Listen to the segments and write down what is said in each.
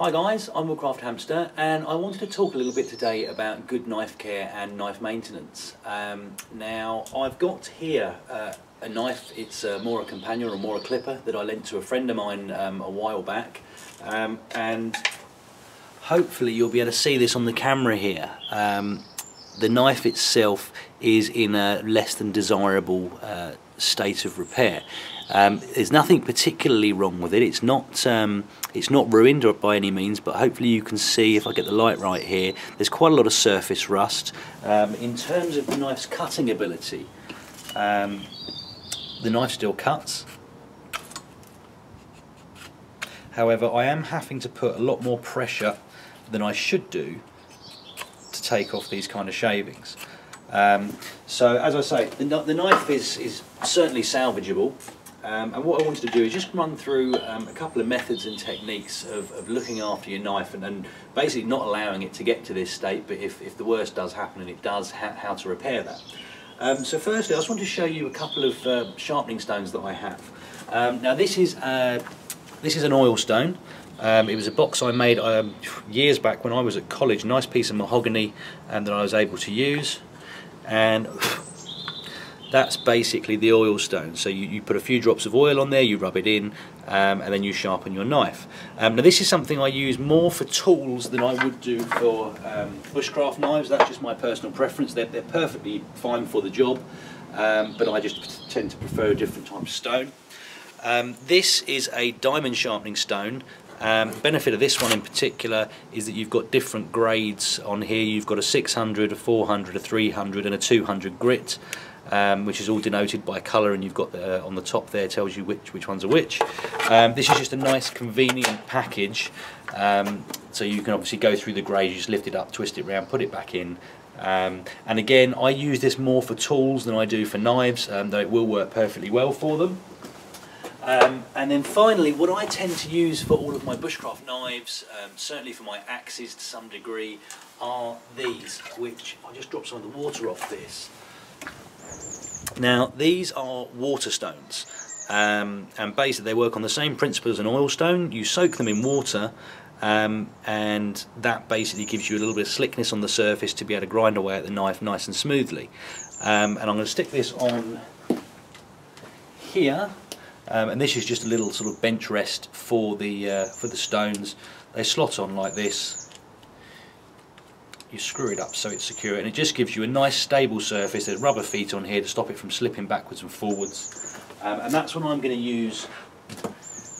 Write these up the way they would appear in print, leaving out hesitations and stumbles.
Hi guys, I'm Woodcraft Hamster and I wanted to talk a little bit today about good knife care and knife maintenance. Now I've got here a knife, it's more a companion or more a clipper that I lent to a friend of mine a while back, and hopefully you'll be able to see this on the camera here. The knife itself is in a less than desirable state of repair. There's nothing particularly wrong with it. It's not ruined or by any means, but hopefully you can see, if I get the light right here, there's quite a lot of surface rust. In terms of the knife's cutting ability, the knife still cuts. However, I am having to put a lot more pressure than I should do to take off these kind of shavings. So as I say, the knife is certainly salvageable. And what I wanted to do is just run through a couple of methods and techniques of looking after your knife and basically not allowing it to get to this state, but if the worst does happen, and it does, how to repair that. So firstly, I just want to show you a couple of sharpening stones that I have. Now this is an oil stone. It was a box I made years back when I was at college, nice piece of mahogany that I was able to use, and that's basically the oil stone. So you put a few drops of oil on there, you rub it in, and then you sharpen your knife. Now this is something I use more for tools than I would do for bushcraft knives. That's just my personal preference. They're perfectly fine for the job, but I just tend to prefer a different type of stone. This is a diamond sharpening stone. The benefit of this one in particular is that you've got different grades on here. You've got a 600, a 400, a 300 and a 200 grit, which is all denoted by colour, and you've got on the top there tells you which ones are which. This is just a nice convenient package, so you can obviously go through the grades. You just lift it up, twist it round, put it back in. And again, I use this more for tools than I do for knives, though it will work perfectly well for them. And then finally, what I tend to use for all of my bushcraft knives, certainly for my axes to some degree, are these, which I just dropped some of the water off this. Now these are water stones, and basically they work on the same principle as an oil stone. You soak them in water, and that basically gives you a little bit of slickness on the surface to be able to grind away at the knife nice and smoothly. And I'm going to stick this on here. And this is just a little sort of bench rest for the stones. They slot on like this. You screw it up so it's secure, and it just gives you a nice stable surface. There's rubber feet on here to stop it from slipping backwards and forwards, and that's what I'm going to use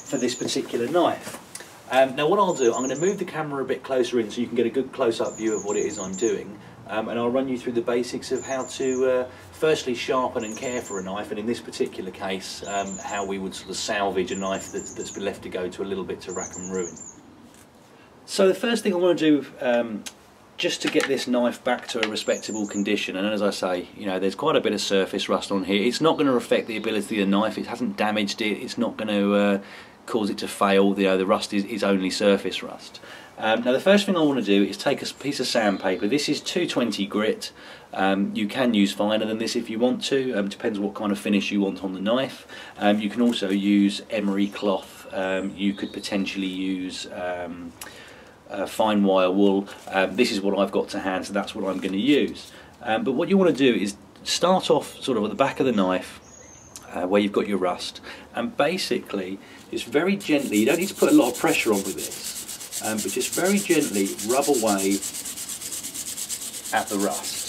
for this particular knife. Now what I'll do, I'm going to move the camera a bit closer in so you can get a good close-up view of what it is I'm doing. And I'll run you through the basics of how to firstly sharpen and care for a knife, and in this particular case how we would sort of salvage a knife that's been left to go to a little bit to rack and ruin. So the first thing I want to do, just to get this knife back to a respectable condition, and as I say, you know, there's quite a bit of surface rust on here. It's not going to affect the ability of the knife. It hasn't damaged it. It's not going to cause it to fail. You know, the rust is only surface rust. Now the first thing I want to do is take a piece of sandpaper. This is 220 grit. You can use finer than this if you want to. Depends what kind of finish you want on the knife. You can also use emery cloth. You could potentially use fine wire wool. This is what I've got to hand, so that's what I'm going to use. But what you want to do is start off sort of at the back of the knife, where you've got your rust, and basically just very gently, you don't need to put a lot of pressure on with this, but just very gently rub away at the rust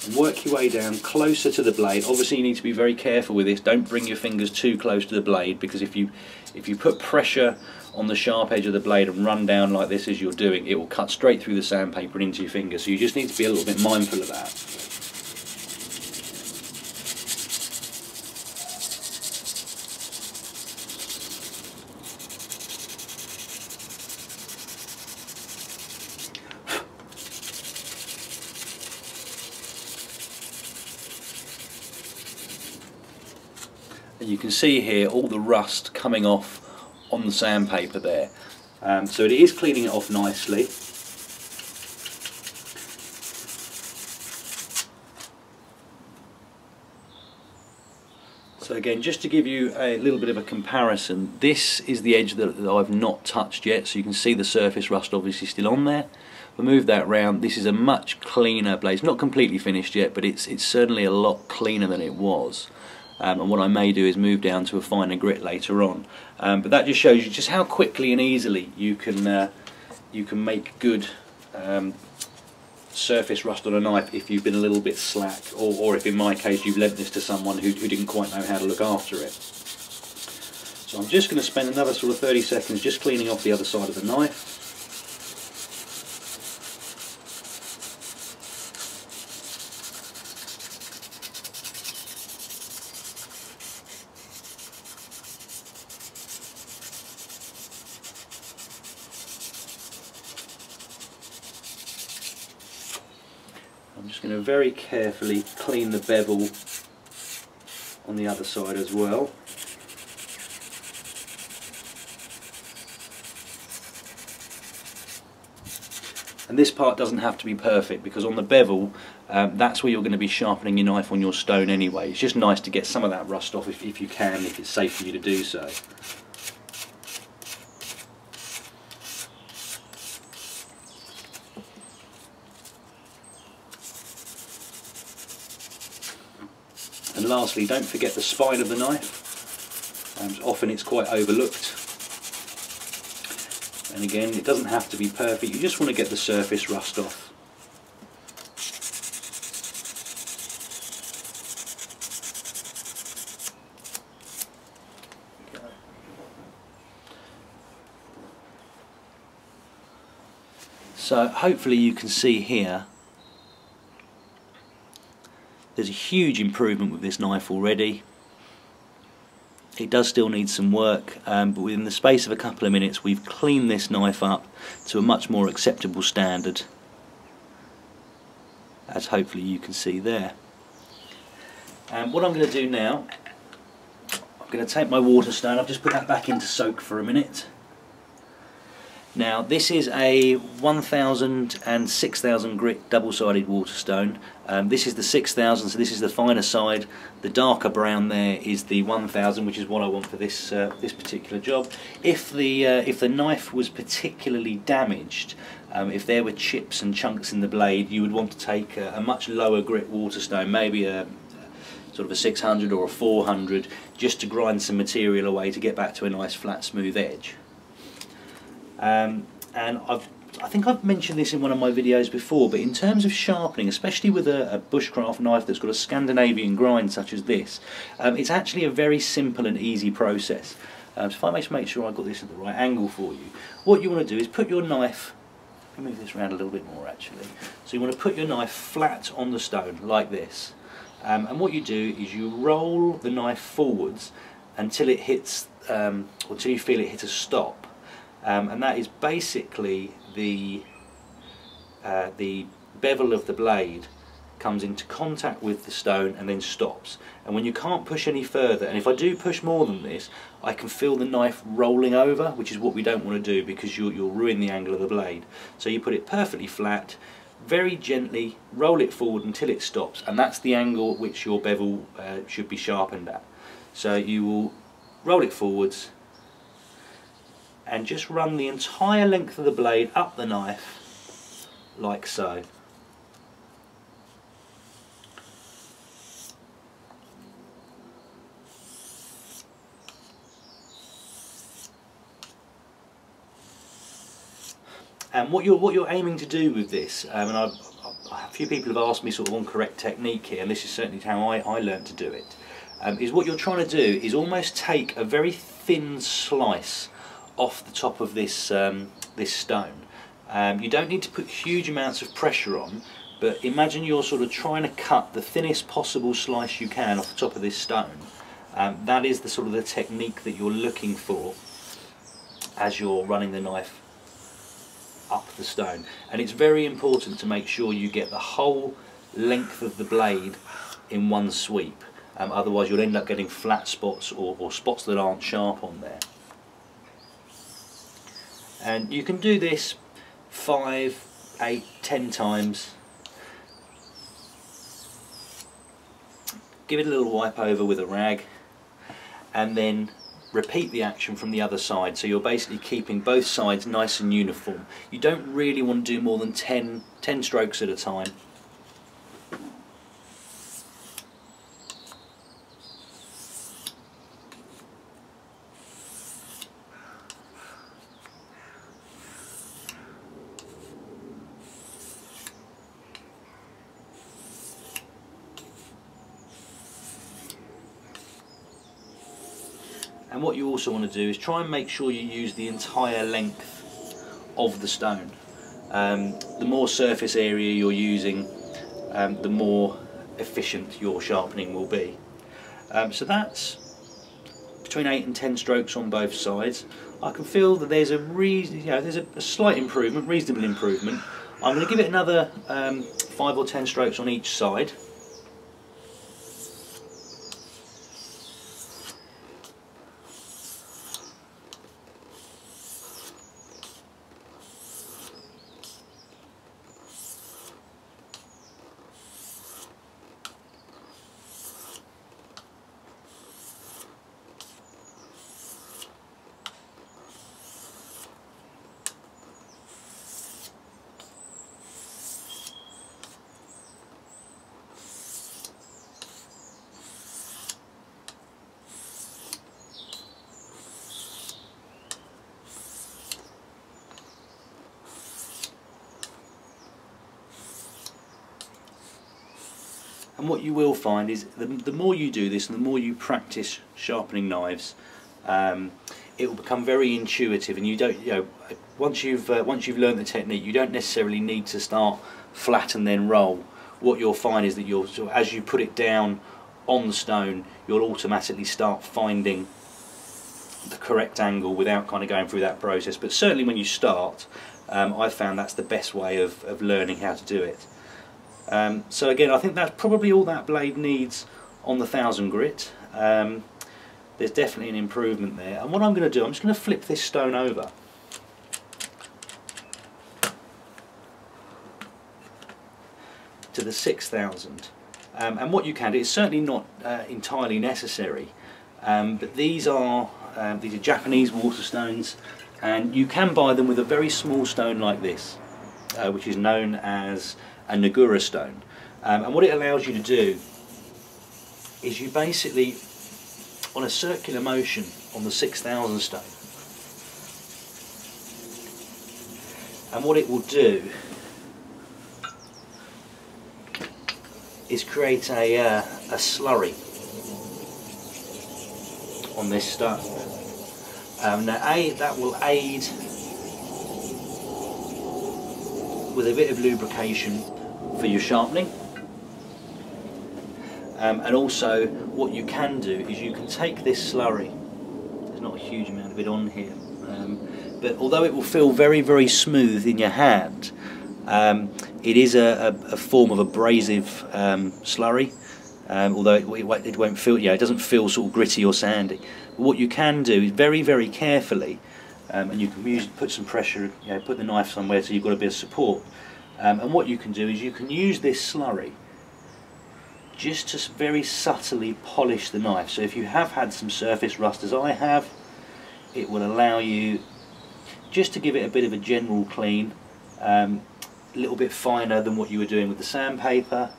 and work your way down closer to the blade. Obviously you need to be very careful with this. Don't bring your fingers too close to the blade, because if you put pressure on the sharp edge of the blade and run down like this as you're doing, it will cut straight through the sandpaper and into your fingers. So you just need to be a little bit mindful of that. And you can see here all the rust coming off on the sandpaper there. So it is cleaning it off nicely. So again, just to give you a little bit of a comparison, this is the edge that I've not touched yet, so you can see the surface rust obviously still on there. If I move that round, this is a much cleaner blade. It's not completely finished yet, but it's certainly a lot cleaner than it was. And what I may do is move down to a finer grit later on. But that just shows you just how quickly and easily you can make good surface rust on a knife if you've been a little bit slack, or if in my case you've lent this to someone who didn't quite know how to look after it. So I'm just going to spend another sort of 30 seconds just cleaning off the other side of the knife. I'm just going to very carefully clean the bevel on the other side as well. And this part doesn't have to be perfect, because on the bevel that's where you're going to be sharpening your knife on your stone anyway. It's just nice to get some of that rust off if you can, if it's safe for you to do so. And lastly, don't forget the spine of the knife. Often it's quite overlooked. And again, it doesn't have to be perfect, you just want to get the surface rust off. So hopefully you can see here there's a huge improvement with this knife already. It does still need some work, but within the space of a couple of minutes we've cleaned this knife up to a much more acceptable standard, as hopefully you can see there. And what I'm going to do now, I'm going to take my water stone, I've just put that back into soak for a minute. Now this is a 1000 and 6000 grit double-sided water stone. This is the 6000, so this is the finer side. The darker brown there is the 1000, which is what I want for this this particular job. If the knife was particularly damaged, if there were chips and chunks in the blade, you would want to take a much lower grit water stone, maybe a sort of a 600 or a 400, just to grind some material away to get back to a nice flat smooth edge. And I think I've mentioned this in one of my videos before, but in terms of sharpening, especially with a bushcraft knife that's got a Scandinavian grind such as this, it's actually a very simple and easy process. So if I make sure I've got this at the right angle for you, what you want to do is put your knife, let me move this around a little bit more actually, so you want to put your knife flat on the stone like this, and what you do is you roll the knife forwards until it hits, or until you feel it hit a stop. And that is basically the bevel of the blade comes into contact with the stone and then stops. And when you can't push any further, and if I do push more than this, I can feel the knife rolling over, which is what we don't want to do, because you'll ruin the angle of the blade. So you put it perfectly flat, very gently roll it forward until it stops, and that's the angle at which your bevel should be sharpened at. So you will roll it forwards and just run the entire length of the blade up the knife like so. And what you're aiming to do with this, and a few people have asked me sort of on correct technique here, and this is certainly how I learned to do it, is what you're trying to do is almost take a very thin slice off the top of this this stone. You don't need to put huge amounts of pressure on, but imagine you're sort of trying to cut the thinnest possible slice you can off the top of this stone. That is the sort of the technique that you're looking for as you're running the knife up the stone. And it's very important to make sure you get the whole length of the blade in one sweep, otherwise you'll end up getting flat spots or spots that aren't sharp on there. And you can do this 5, 8, 10 times. Give it a little wipe over with a rag, and then repeat the action from the other side, so you're basically keeping both sides nice and uniform. You don't really want to do more than 10 strokes at a time. And what you also want to do is try and make sure you use the entire length of the stone. The more surface area you're using, the more efficient your sharpening will be. So that's between 8 and 10 strokes on both sides. I can feel that there's there's a slight improvement, reasonable improvement. I'm going to give it another 5 or 10 strokes on each side. And what you will find is the more you do this and the more you practice sharpening knives, it will become very intuitive, and you don't, once you've learned the technique, you don't necessarily need to start flat and then roll. What you'll find is that as you put it down on the stone, you'll automatically start finding the correct angle without kind of going through that process. But certainly when you start, I've found that's the best way of learning how to do it. So again, I think that's probably all that blade needs on the 1000 grit. There's definitely an improvement there. And what I'm going to do, I'm just going to flip this stone over. To the 6000. And what you can do, it's certainly not entirely necessary, but these are Japanese water stones, and you can buy them with a very small stone like this, which is known as a Nagura stone. And what it allows you to do is you basically, on a circular motion on the 6000 stone, and what it will do is create a slurry on this stone. Now that will aid with a bit of lubrication for your sharpening, and also what you can do is you can take this slurry, there's not a huge amount of it on here, but although it will feel very, very smooth in your hand, it is a form of abrasive slurry, although it won't feel, it doesn't feel sort of gritty or sandy. But what you can do is very, very carefully, and you can put some pressure, put the knife somewhere so you've got a bit of support. And what you can do is you can use this slurry just to very subtly polish the knife. So if you have had some surface rust, as I have, it will allow you just to give it a bit of a general clean, a little bit finer than what you were doing with the sandpaper.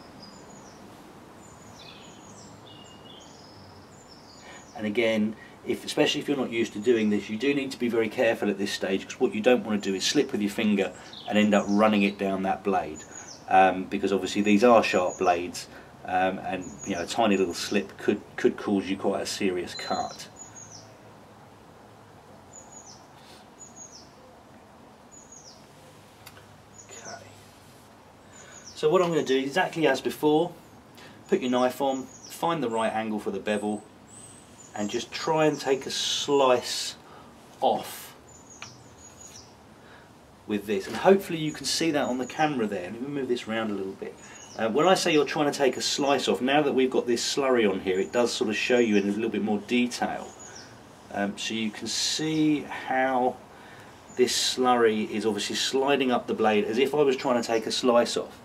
And again, especially if you're not used to doing this, you do need to be very careful at this stage, because what you don't want to do is slip with your finger and end up running it down that blade, because obviously these are sharp blades, and a tiny little slip could cause you quite a serious cut. Okay. So what I'm going to do, exactly as before, put your knife on, find the right angle for the bevel, and just try and take a slice off with this, and hopefully you can see that on the camera there. Let me move this around a little bit. When I say you're trying to take a slice off, now that we've got this slurry on here, it does sort of show you in a little bit more detail, so you can see how this slurry is obviously sliding up the blade as if I was trying to take a slice off.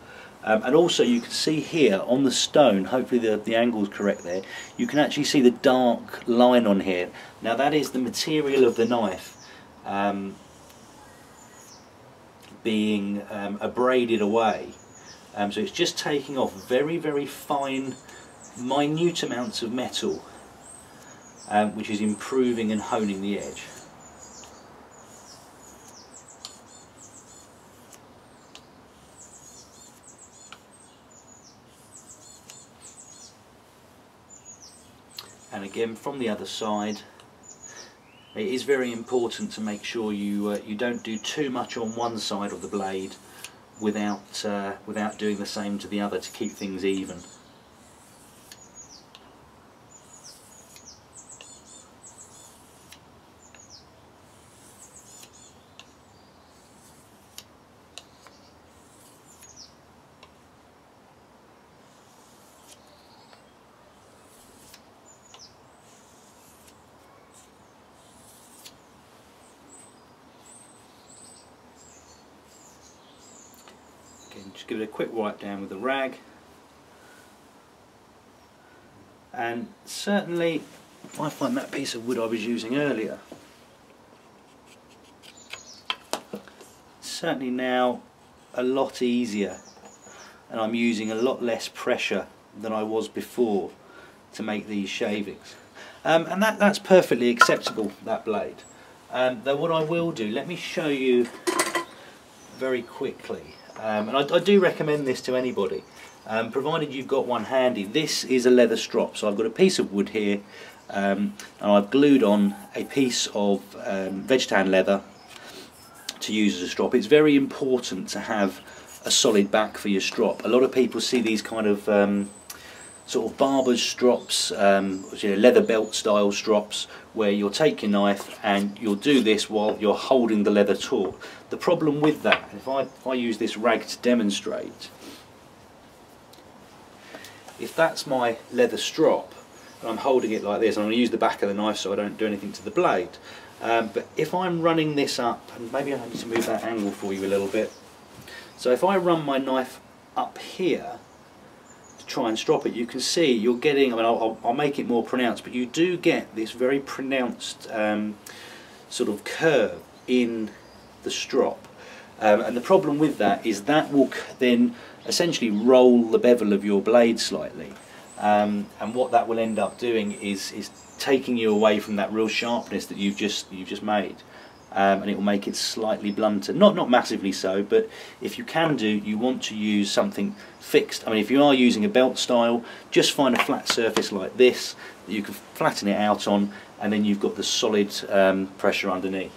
And also you can see here on the stone, hopefully the angle's correct there, you can actually see the dark line on here. Now that is the material of the knife being abraded away. So it's just taking off very, very fine, minute amounts of metal, which is improving and honing the edge. And again from the other side, it is very important to make sure you don't do too much on one side of the blade without doing the same to the other to keep things even. Just give it a quick wipe down with the rag, and certainly I find that piece of wood I was using earlier, certainly now a lot easier, and I'm using a lot less pressure than I was before to make these shavings, and that's perfectly acceptable, that blade. Though what I will do, let me show you very quickly. And I do recommend this to anybody, provided you've got one handy. This is a leather strop, so I've got a piece of wood here, and I've glued on a piece of vegetan leather to use as a strop. It's very important to have a solid back for your strop. A lot of people see these kind of sort of barber's strops, leather belt style strops, where you'll take your knife and you'll do this while you're holding the leather taut. The problem with that, if I use this rag to demonstrate, if that's my leather strop and I'm holding it like this, I'm going to use the back of the knife so I don't do anything to the blade, but if I'm running this up, and maybe I need to move that angle for you a little bit, so if I run my knife up here try and strop it, you can see you're getting, I mean I'll make it more pronounced, but you do get this very pronounced sort of curve in the strop, and the problem with that is that will then essentially roll the bevel of your blade slightly, and what that will end up doing is taking you away from that real sharpness that you've just made. And it will make it slightly blunter, not massively so, but if you can do, you want to use something fixed. I mean, if you are using a belt style, just find a flat surface like this that you can flatten it out on, and then you've got the solid pressure underneath.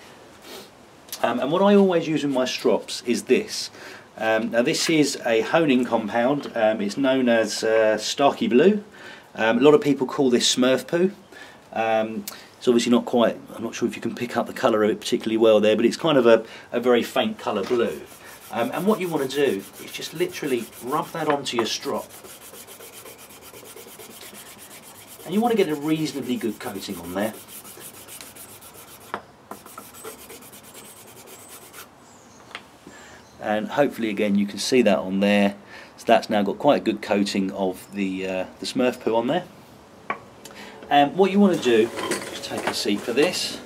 And what I always use with my strops is this. Now this is a honing compound, it's known as Starky Blue. A lot of people call this Smurf poo. It's obviously not quite, I'm not sure if you can pick up the colour of it particularly well there, but it's kind of a very faint colour blue. And what you want to do is just literally rub that onto your strop. And you want to get a reasonably good coating on there. And hopefully again you can see that on there. So that's now got quite a good coating of the Smurf poo on there. And what you want to do, just take a seat for this.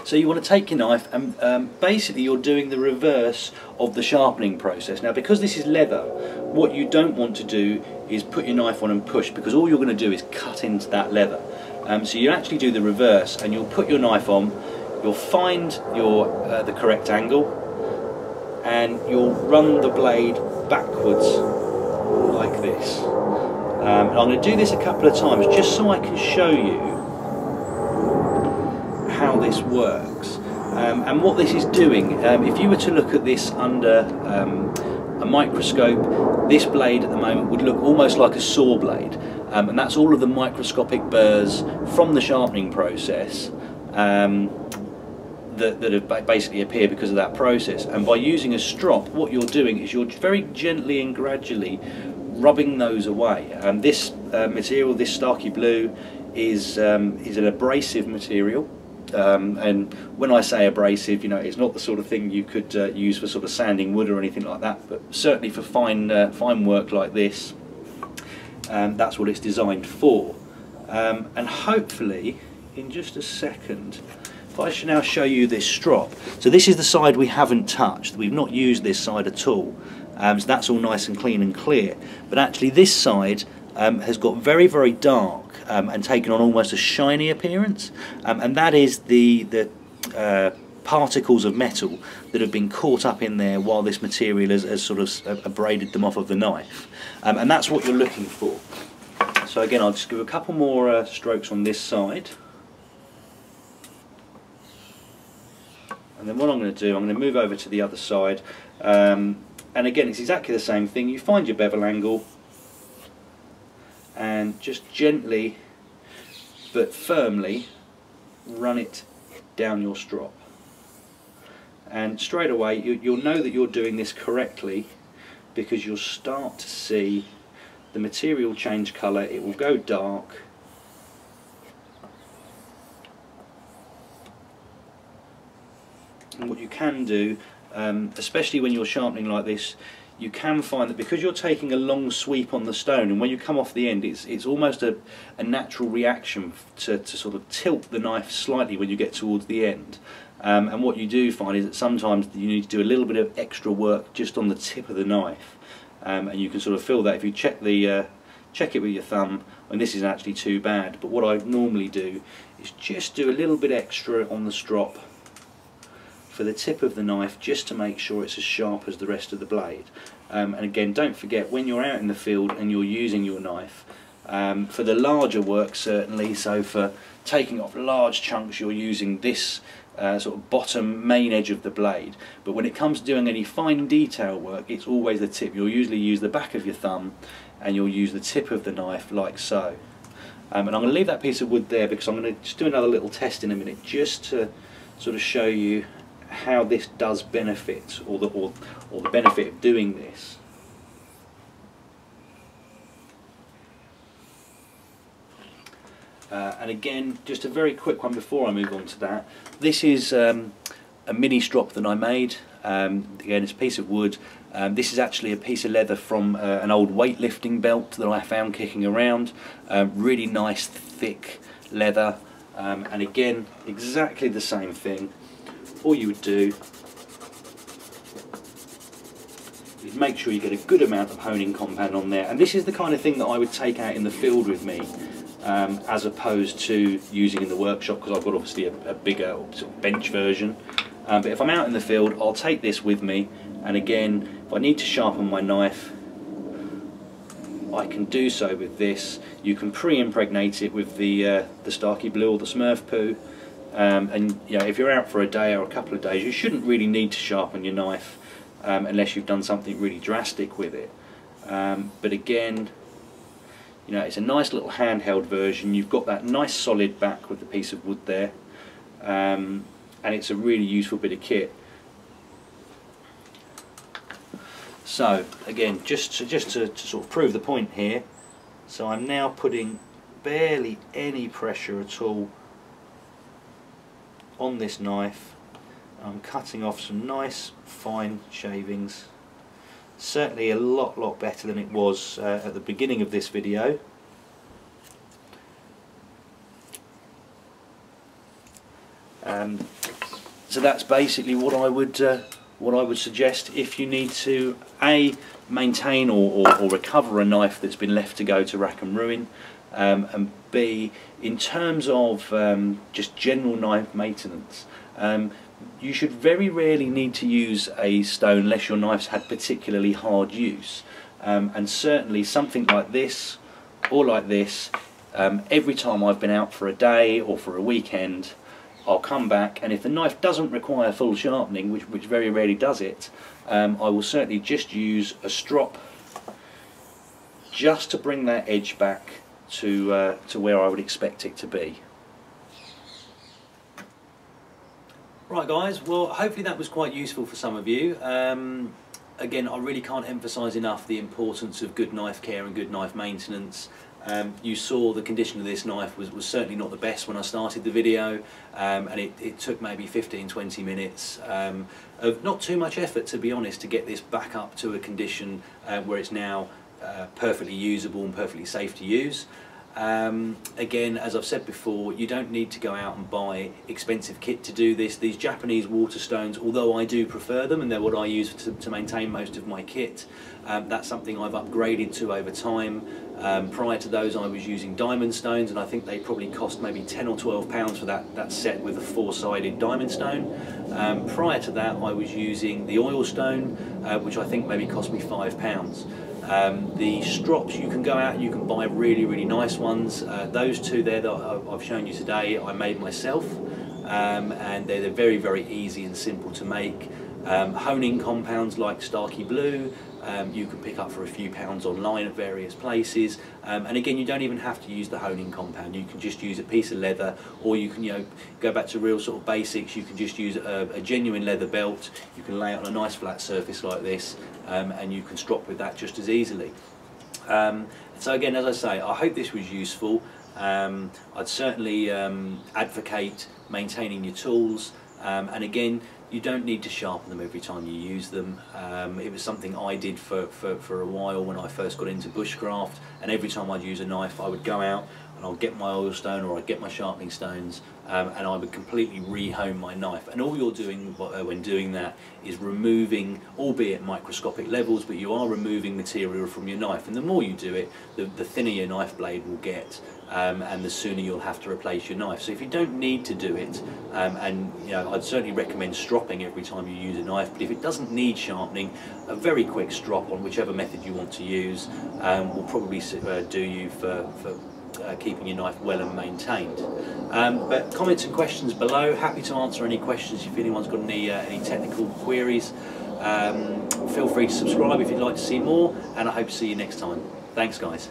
So you want to take your knife and basically you're doing the reverse of the sharpening process. Now because this is leather, what you don't want to do is put your knife on and push, because all you're going to do is cut into that leather. So you actually do the reverse, and you'll put your knife on, you'll find your the correct angle, and you'll run the blade backwards like this. And I'm going to do this a couple of times just so I can show you how this works. And what this is doing, if you were to look at this under a microscope, this blade at the moment would look almost like a saw blade. And that's all of the microscopic burrs from the sharpening process that have basically appeared because of that process. And by using a strop, what you're doing is you're very gently and gradually rubbing those away. And this material, this Starky Blue, is an abrasive material, And when I say abrasive, you know, it's not the sort of thing you could use for sort of sanding wood or anything like that, but certainly for fine work like this, that's what it's designed for. And hopefully, in just a second, if I should now show you this strop. So this is the side we haven't touched. We've not used this side at all. So that's all nice and clean and clear. But actually this side has got very, very dark and taken on almost a shiny appearance. And that is the particles of metal that have been caught up in there while this material has sort of abraded them off of the knife. And that's what you're looking for. So again, I'll just give a couple more strokes on this side. And then what I'm going to do, I'm going to move over to the other side, and again it's exactly the same thing. You find your bevel angle and just gently but firmly run it down your strop, and straight away you'll know that you're doing this correctly, because you'll start to see the material change colour. It will go dark, and what you can do, especially when you're sharpening like this, you can find that because you're taking a long sweep on the stone, and when you come off the end, it's almost a natural reaction to sort of tilt the knife slightly when you get towards the end. And what you do find is that sometimes you need to do a little bit of extra work just on the tip of the knife, and you can sort of feel that if you check it with your thumb. And this isn't actually too bad, but what I normally do is just do a little bit extra on the strop for the tip of the knife, just to make sure it's as sharp as the rest of the blade. And again, don't forget, when you're out in the field and you're using your knife, for the larger work certainly, so for taking off large chunks, you're using this sort of bottom main edge of the blade. But when it comes to doing any fine detail work, it's always the tip. You'll usually use the back of your thumb and you'll use the tip of the knife like so. And I'm going to leave that piece of wood there because I'm going to just do another little test in a minute, just to sort of show you how this does benefit, or the benefit of doing this. And again, just a very quick one before I move on to that. This is a mini strop that I made. Again, it's a piece of wood. This is actually a piece of leather from an old weightlifting belt that I found kicking around. Really nice thick leather, and again exactly the same thing. All you would do is make sure you get a good amount of honing compound on there, and this is the kind of thing that I would take out in the field with me, as opposed to using in the workshop, because I've got obviously a bigger sort of bench version. But if I'm out in the field, I'll take this with me, and again, if I need to sharpen my knife, I can do so with this. You can pre-impregnate it with the Starkey Blue or the Smurf Poo, and you know, if you're out for a day or a couple of days, you shouldn't really need to sharpen your knife unless you've done something really drastic with it. But again, you know, it's a nice little handheld version. You've got that nice solid back with the piece of wood there, and it's a really useful bit of kit. So again, just to sort of prove the point here, so I'm now putting barely any pressure at all on this knife. I'm cutting off some nice fine shavings, certainly a lot better than it was at the beginning of this video. So that's basically what I would suggest if you need to maintain or recover a knife that's been left to go to rack and ruin, and B, in terms of just general knife maintenance, you should very rarely need to use a stone unless your knife's had particularly hard use, and certainly something like this or like this, every time I've been out for a day or for a weekend, I'll come back, and if the knife doesn't require full sharpening, which very rarely does it, I will certainly just use a strop just to bring that edge back to where I would expect it to be. Right guys, well hopefully that was quite useful for some of you. Again, I really can't emphasise enough the importance of good knife care and good knife maintenance. You saw the condition of this knife was certainly not the best when I started the video, and it took maybe 15-20 minutes of not too much effort, to be honest, to get this back up to a condition where it's now perfectly usable and perfectly safe to use. Again, as I've said before, you don't need to go out and buy expensive kit to do this. These Japanese water stones, although I do prefer them and they're what I use to maintain most of my kit, that's something I've upgraded to over time. Prior to those, I was using diamond stones, and I think they probably cost maybe £10 or £12 for that set with a 4-sided diamond stone. Prior to that, I was using the oil stone, which I think maybe cost me £5. The strops, you can go out and you can buy really nice ones. Those two there that I've shown you today, I made myself, and they're very easy and simple to make. Honing compounds like Starkey Blue, you can pick up for a few pounds online at various places, and again, you don't even have to use the honing compound. You can just use a piece of leather, or you can go back to real sort of basics. You can just use a genuine leather belt. You can lay it on a nice flat surface like this, and you can strop with that just as easily. So again, as I say, I hope this was useful. I'd certainly advocate maintaining your tools, and again, you don't need to sharpen them every time you use them. It was something I did for a while when I first got into bushcraft, and every time I'd use a knife, I would go out and I'd get my oil stone or I'd get my sharpening stones, and I would completely re-hone my knife. And all you're doing when doing that is removing, albeit microscopic levels, but you are removing material from your knife. And the more you do it, the thinner your knife blade will get, and the sooner you'll have to replace your knife. So if you don't need to do it, and I'd certainly recommend stropping every time you use a knife, but if it doesn't need sharpening, a very quick strop on whichever method you want to use will probably do you for keeping your knife well and maintained. But comments and questions below, happy to answer any questions if anyone's got any technical queries. Feel free to subscribe if you'd like to see more, and I hope to see you next time. Thanks guys.